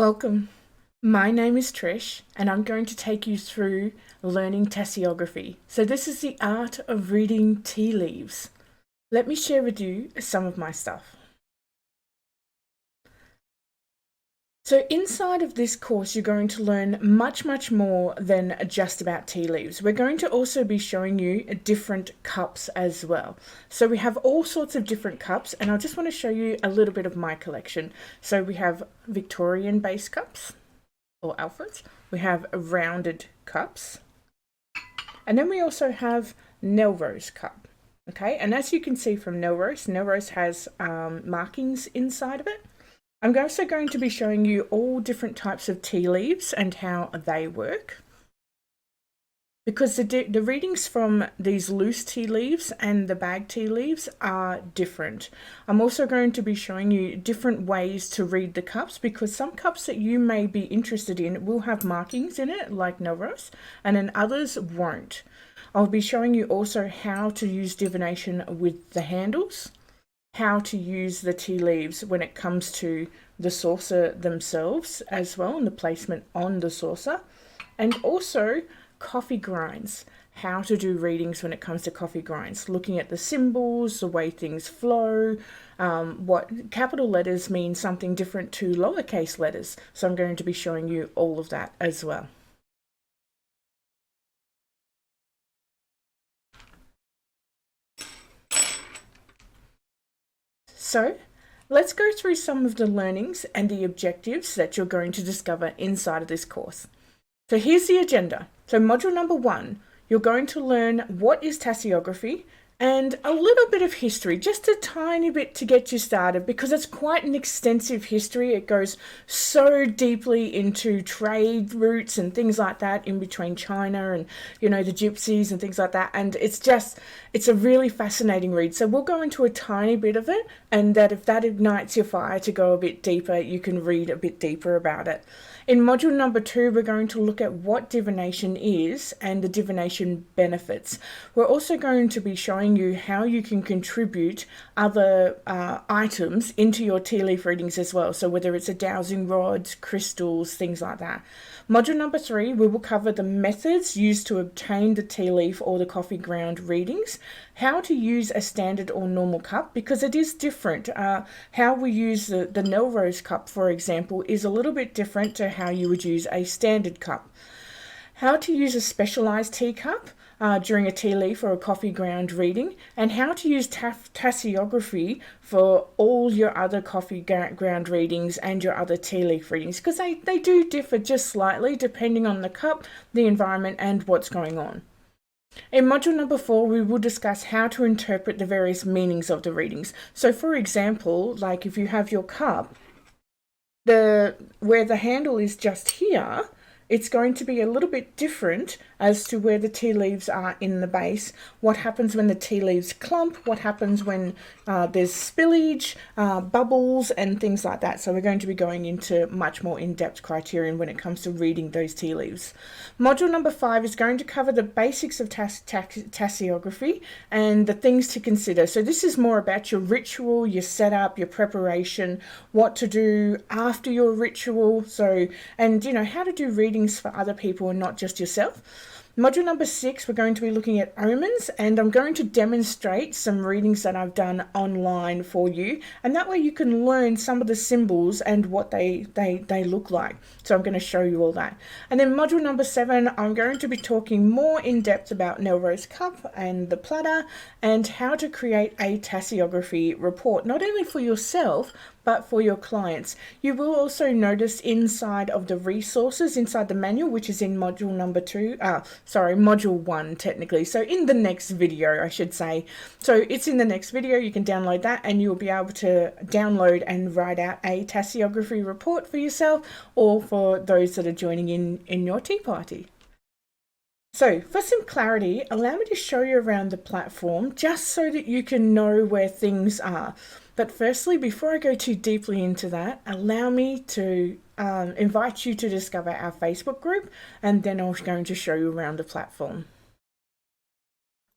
Welcome. My name is Trish and I'm going to take you through learning tasseography. So this is the art of reading tea leaves. Let me share with you some of my stuff. So inside of this course, you're going to learn much more than just about tea leaves. We're going to also be showing you different cups as well. So we have all sorts of different cups, and I just want to show you a little bit of my collection. So we have Victorian base cups or alphas. We have rounded cups. And then we also have Nelrose cup. Okay, and as you can see from Nelrose has markings inside of it. I'm also going to be showing you all different types of tea leaves and how they work. Because the readings from these loose tea leaves and the bag tea leaves are different. I'm also going to be showing you different ways to read the cups, because some cups that you may be interested in will have markings in it, like Nelrose, and then others won't. I'll be showing you also how to use divination with the handles, how to use the tea leaves when it comes to the saucer themselves as well, and the placement on the saucer, and also coffee grinds, how to do readings when it comes to coffee grinds, looking at the symbols, the way things flow, what capital letters mean something different to lowercase letters. So I'm going to be showing you all of that as well. So let's go through some of the learnings and the objectives that you're going to discover inside of this course. So here's the agenda. So module number 1, you're going to learn what is tasseography and a little bit of history, just a tiny bit to get you started, because it's quite an extensive history. It goes so deeply into trade routes and things like that in between China and, the gypsies and things like that. And it's a really fascinating read. So we'll go into a tiny bit of it, and that if that ignites your fire to go a bit deeper, you can read a bit deeper about it. In module number 2, we're going to look at what divination is and the divination benefits. We're also going to be showing you how you can contribute other items into your tea leaf readings as well. So whether it's a dowsing rod, crystals, things like that. Module number 3, we will cover the methods used to obtain the tea leaf or the coffee ground readings, how to use a standard or normal cup, because it is different. How we use the Nelrose cup, for example, is a little bit different to how you would use a standard cup. How to use a specialized tea cup during a tea leaf or a coffee ground reading, and how to use tasseography for all your other coffee ground readings and your other tea leaf readings, because they do differ just slightly depending on the cup, the environment, and what's going on. In module number 4, we will discuss how to interpret the various meanings of the readings. So for example, like if you have your cup, where the handle is just here, it's going to be a little bit different as to where the tea leaves are in the base, what happens when the tea leaves clump, what happens when there's spillage, bubbles, and things like that. So we're going to be going into much more in-depth criterion when it comes to reading those tea leaves. Module number 5 is going to cover the basics of tasseography and the things to consider. So this is more about your ritual, your setup, your preparation, what to do after your ritual, and how to do readings for other people and not just yourself. Module number 6, we're going to be looking at omens, and I'm going to demonstrate some readings that I've done online for you, and that way you can learn some of the symbols and what they look like. So I'm going to show you all that. And then module number 7, I'm going to be talking more in depth about Nelrose cup and the platter, and how to create a tasseography report, not only for yourself but for your clients. You will also notice inside of the resources, inside the manual, which is in module module 1 technically. So in the next video, I should say. So it's in the next video, you can download that and you'll be able to download and write out a tasseography report for yourself or for those that are joining in your tea party. So for some clarity, allow me to show you around the platform just so that you can know where things are. But firstly, before I go too deeply into that, allow me to invite you to discover our Facebook group, and then I'm going to show you around the platform.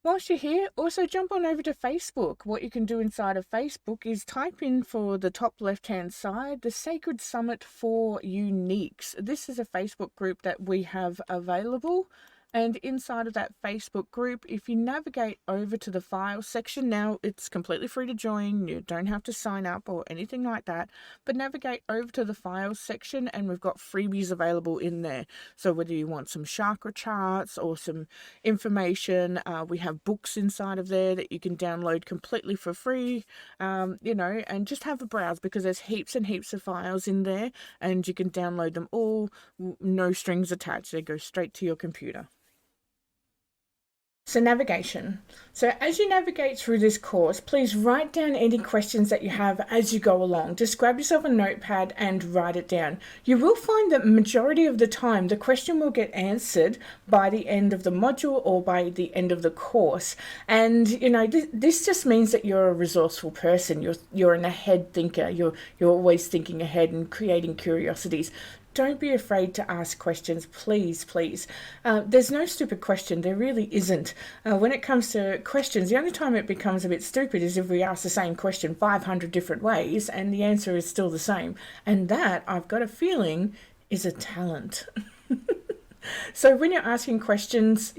Whilst you're here, also jump on over to Facebook. What you can do inside of Facebook is type in for the top left-hand side, the Sacred Summit for Uniques. This is a Facebook group that we have available. And inside of that Facebook group, if you navigate over to the files section, now it's completely free to join. You don't have to sign up or anything like that, but navigate over to the files section and we've got freebies available in there. So whether you want some chakra charts or some information, we have books inside of there that you can download completely for free, and just have a browse because there's heaps and heaps of files in there and you can download them all, no strings attached. They go straight to your computer. So navigation. So as you navigate through this course, please write down any questions that you have as you go along. Just grab yourself a notepad and write it down. You will find that majority of the time the question will get answered by the end of the module or by the end of the course. And this just means that you're a resourceful person. You're an ahead thinker. You're always thinking ahead and creating curiosities. Don't be afraid to ask questions, please. There's no stupid question. There really isn't. When it comes to questions, the only time it becomes a bit stupid is if we ask the same question 500 different ways and the answer is still the same. And that, I've got a feeling, is a talent. So when you're asking questions,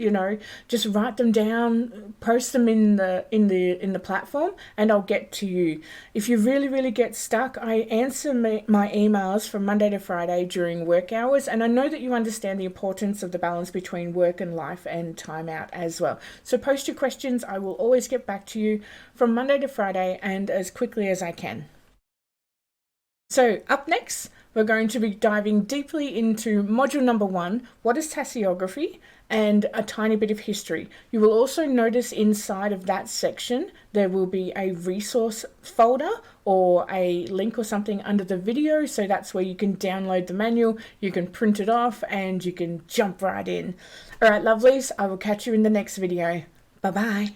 just write them down, post them in the platform, and I'll get to you. If you really get stuck, I answer my emails from Monday to Friday during work hours, and I know that you understand the importance of the balance between work and life and time out as well. So post your questions. I will always get back to you from Monday to Friday and as quickly as I can. So up next, we're going to be diving deeply into module number 1, what is tasseography, and a tiny bit of history. You will also notice inside of that section, there will be a resource folder or a link or something under the video. So that's where you can download the manual, you can print it off, and you can jump right in. All right, lovelies, I will catch you in the next video. Bye-bye.